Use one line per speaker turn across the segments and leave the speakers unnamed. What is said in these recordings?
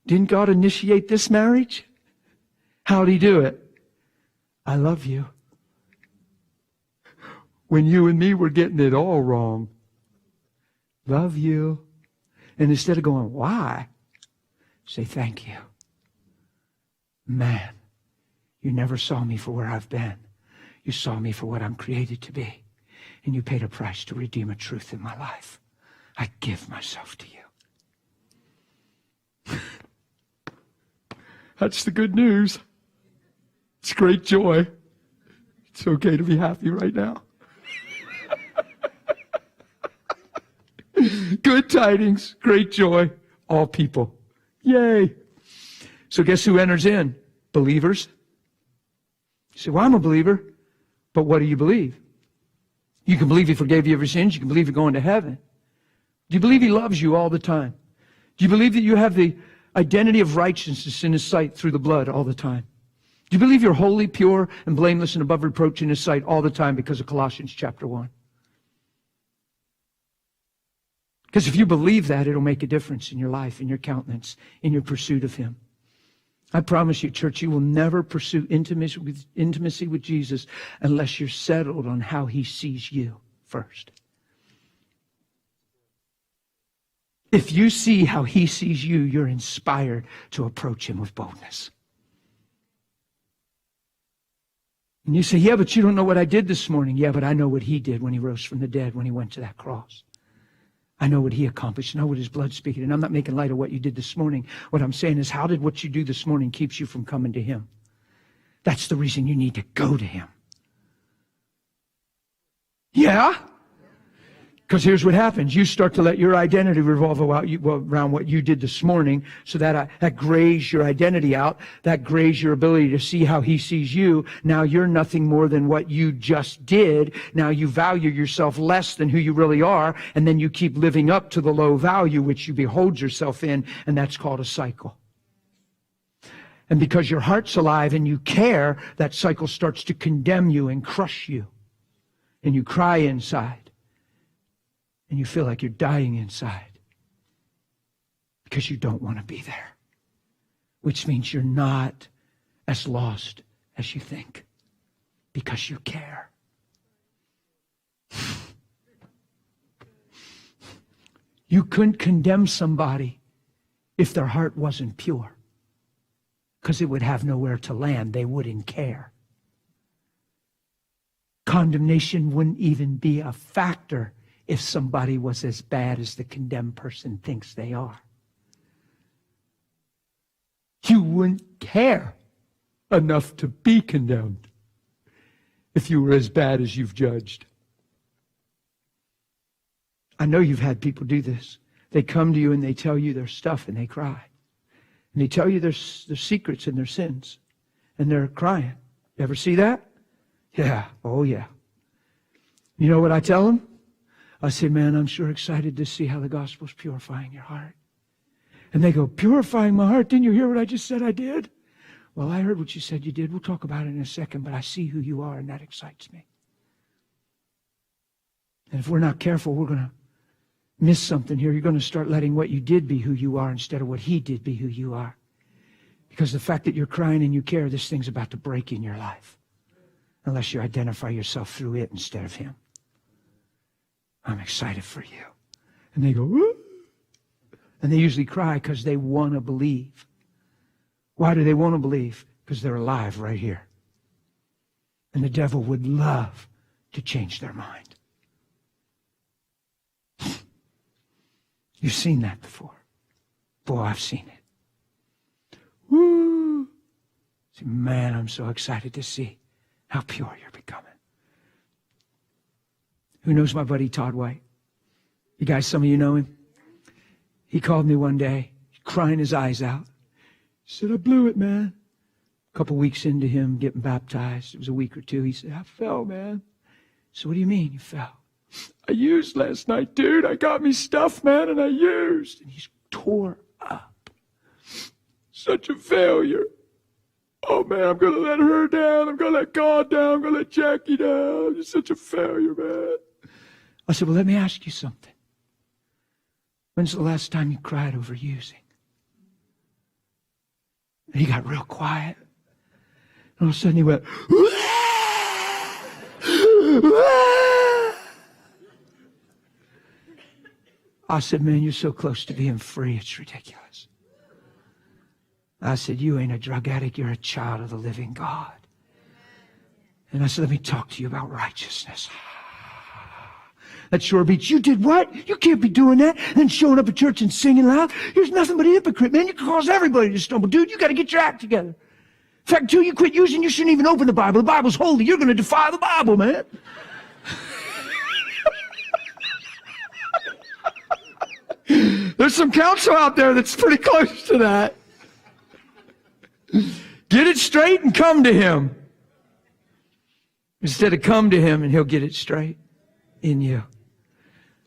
Didn't God initiate this marriage? How'd he do it? I love you. When you and me were getting it all wrong. Love you. And instead of going, why? Say, thank you. Man, you never saw me for where I've been. You saw me for what I'm created to be. And you paid a price to redeem a truth in my life. I give myself to you. That's the good news. It's great joy. It's okay to be happy right now. Good tidings, great joy, all people. Yay. So guess who enters in? Believers. You say, well, I'm a believer. But what do you believe? You can believe he forgave you of your sins. You can believe you're going to heaven. Do you believe he loves you all the time? Do you believe that you have the identity of righteousness in his sight through the blood all the time? Do you believe you're holy, pure, and blameless and above reproach in his sight all the time because of Colossians chapter 1? Because if you believe that, it'll make a difference in your life, in your countenance, in your pursuit of him. I promise you, church, you will never pursue intimacy with Jesus unless you're settled on how he sees you first. If you see how he sees you, you're inspired to approach him with boldness. And you say, yeah, but you don't know what I did this morning. Yeah, but I know what he did when he rose from the dead, when he went to that cross. I know what he accomplished. I know what his blood speaking. And I'm not making light of what you did this morning. What I'm saying is, how did what you do this morning keeps you from coming to him? That's the reason you need to go to him. Yeah? Because here's what happens. You start to let your identity revolve around what you did this morning, so that grays your identity out. That grays your ability to see how he sees you. Now you're nothing more than what you just did. Now you value yourself less than who you really are, and then you keep living up to the low value which you behold yourself in, and that's called a cycle. And because your heart's alive and you care, that cycle starts to condemn you and crush you. And you cry inside. And you feel like you're dying inside because you don't want to be there, which means you're not as lost as you think because you care. You couldn't condemn somebody if their heart wasn't pure, because it would have nowhere to land. They wouldn't care. Condemnation wouldn't even be a factor if somebody was as bad as the condemned person thinks they are. You wouldn't care enough to be condemned if you were as bad as you've judged. I know you've had people do this. They come to you and they tell you their stuff and they cry. And they tell you their secrets and their sins. And they're crying. You ever see that? Yeah. Oh, yeah. You know what I tell them? I say, man, I'm sure excited to see how the gospel's purifying your heart. And they go, purifying my heart? Didn't you hear what I just said I did? Well, I heard what you said you did. We'll talk about it in a second, but I see who you are, and that excites me. And if we're not careful, we're going to miss something here. You're going to start letting what you did be who you are instead of what he did be who you are. Because the fact that you're crying and you care, this thing's about to break in your life. Unless you identify yourself through it instead of him. I'm excited for you. And they go, woo! And they usually cry because they want to believe. Why do they want to believe? Because they're alive right here. And the devil would love to change their mind. You've seen that before. Boy, I've seen it. Woo! See, man, I'm so excited to see how pure you're becoming. Who knows my buddy Todd White? You guys, some of you know him. He called me one day, crying his eyes out. He said, I blew it, man. A couple weeks into him getting baptized, it was a week or two, he said, I fell, man. So what do you mean you fell? I used last night, dude. I got me stuff, man, and I used. And he's tore up. Such a failure. Oh, man, I'm going to let her down. I'm going to let God down. I'm going to let Jackie down. You're such a failure, man. I said, well, let me ask you something. When's the last time you cried over using? And he got real quiet. And all of a sudden he went, I said, man, you're so close to being free, it's ridiculous. I said, you ain't a drug addict, you're a child of the living God. And I said, let me talk to you about righteousness. That sure beats, you did what? You can't be doing that. And then showing up at church and singing loud. You're nothing but a hypocrite, man. You can cause everybody to stumble. Dude, you got to get your act together. In fact, until you quit using, you shouldn't even open the Bible. The Bible's holy. You're going to defy the Bible, man. There's some counsel out there that's pretty close to that. Get it straight and come to him. Instead of come to him and he'll get it straight in you.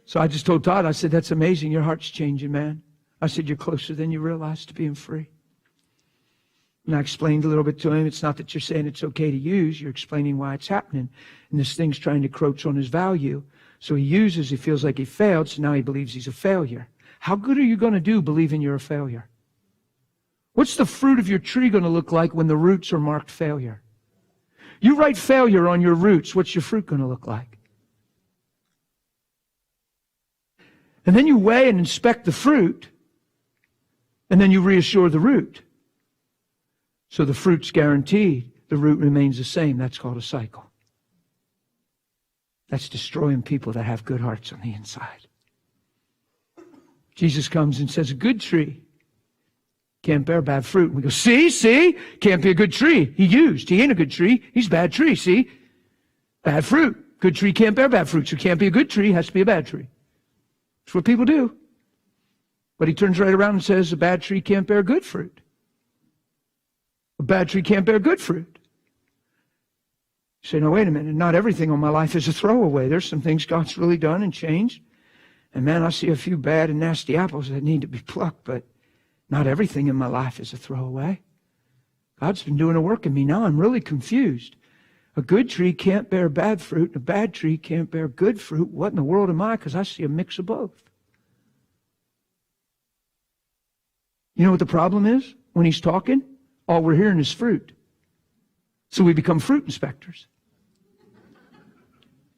So I just told Todd, I said, that's amazing. Your heart's changing, man. I said, you're closer than you realize to being free. And I explained a little bit to him. It's not that you're saying it's okay to use. You're explaining why it's happening. And this thing's trying to encroach on his value. So he uses, he feels like he failed, so now he believes he's a failure. How good are you going to do believing you're a failure? What's the fruit of your tree going to look like when the roots are marked failure? You write failure on your roots, what's your fruit going to look like? And then you weigh and inspect the fruit, and then you reassure the root. So the fruit's guaranteed, the root remains the same. That's called a cycle. That's destroying people that have good hearts on the inside. Jesus comes and says, a good tree can't bear bad fruit. And we go, see, can't be a good tree. He ain't a good tree. He's a bad tree, see? Bad fruit. Good tree can't bear bad fruit, so can't be a good tree, has to be a bad tree. That's what people do. But he turns right around and says, a bad tree can't bear good fruit. A bad tree can't bear good fruit. You say, no, wait a minute. Not everything on my life is a throwaway. There's some things God's really done and changed. And man, I see a few bad and nasty apples that need to be plucked, but not everything in my life is a throwaway. God's been doing a work in me. Now I'm really confused. A good tree can't bear bad fruit, and a bad tree can't bear good fruit. What in the world am I? Because I see a mix of both. You know what the problem is? When he's talking, all we're hearing is fruit. So we become fruit inspectors.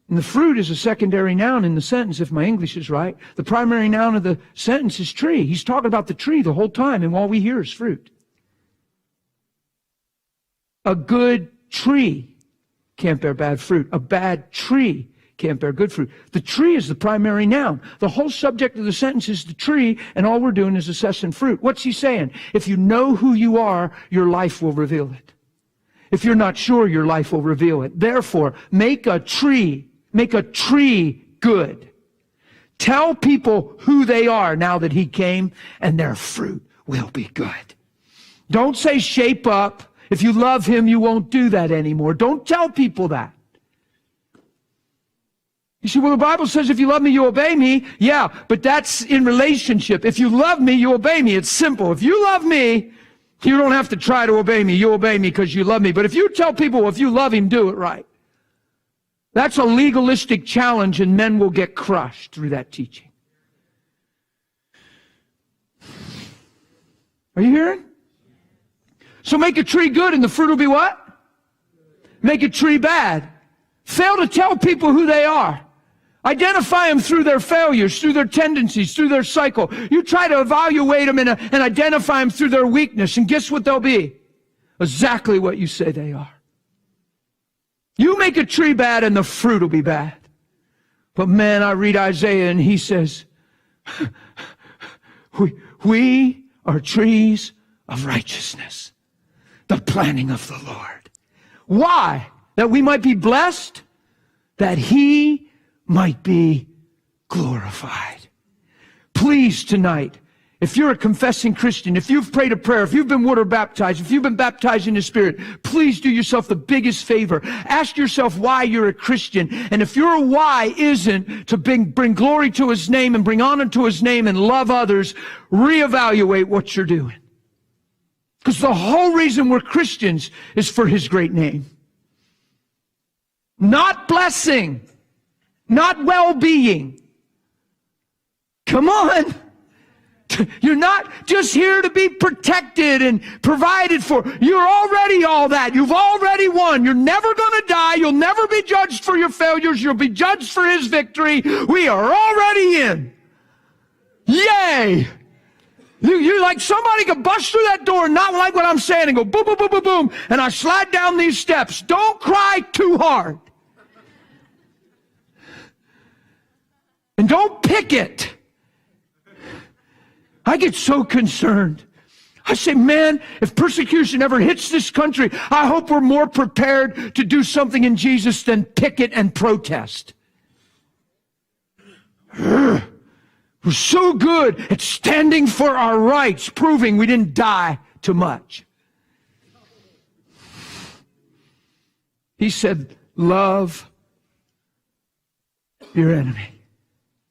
And the fruit is a secondary noun in the sentence, if my English is right. The primary noun of the sentence is tree. He's talking about the tree the whole time, and all we hear is fruit. A good tree can't bear bad fruit. A bad tree can't bear good fruit. The tree is the primary noun. The whole subject of the sentence is the tree, and all we're doing is assessing fruit. What's he saying? If you know who you are, your life will reveal it. If you're not sure, your life will reveal it. Therefore, make a tree good. Tell people who they are now that he came, and their fruit will be good. Don't say shape up. If you love him, you won't do that anymore. Don't tell people that. You see, well, the Bible says if you love me, you obey me. Yeah, but that's in relationship. If you love me, you obey me. It's simple. If you love me, you don't have to try to obey me. You obey me because you love me. But if you tell people, well, if you love him, do it right. That's a legalistic challenge, and men will get crushed through that teaching. Are you hearing? So make a tree good, and the fruit will be what? Make a tree bad. Fail to tell people who they are. Identify them through their failures, through their tendencies, through their cycle. You try to evaluate them and identify them through their weakness, and guess what they'll be? Exactly what you say they are. You make a tree bad, and the fruit will be bad. But man, I read Isaiah, and he says, we are trees of righteousness, the planting of the Lord. Why? That we might be blessed, that he might be glorified. Please tonight, if you're a confessing Christian, if you've prayed a prayer, if you've been water baptized, if you've been baptized in the Spirit, please do yourself the biggest favor. Ask yourself why you're a Christian. And if your why isn't to bring glory to his name and bring honor to his name and love others, reevaluate what you're doing. Because the whole reason we're Christians is for his great name. Not blessing, not well-being. Come on. You're not just here to be protected and provided for. You're already all that. You've already won. You're never going to die. You'll never be judged for your failures. You'll be judged for His victory. We are already in. Yay! You're like somebody could bust through that door and not like what I'm saying and go boom, boom, boom, boom, boom, and I slide down these steps. Don't cry too hard. And don't pick it. I get so concerned. I say, man, if persecution ever hits this country, I hope we're more prepared to do something in Jesus than picket and protest. We're so good at standing for our rights, proving we didn't die too much. He said, love your enemy.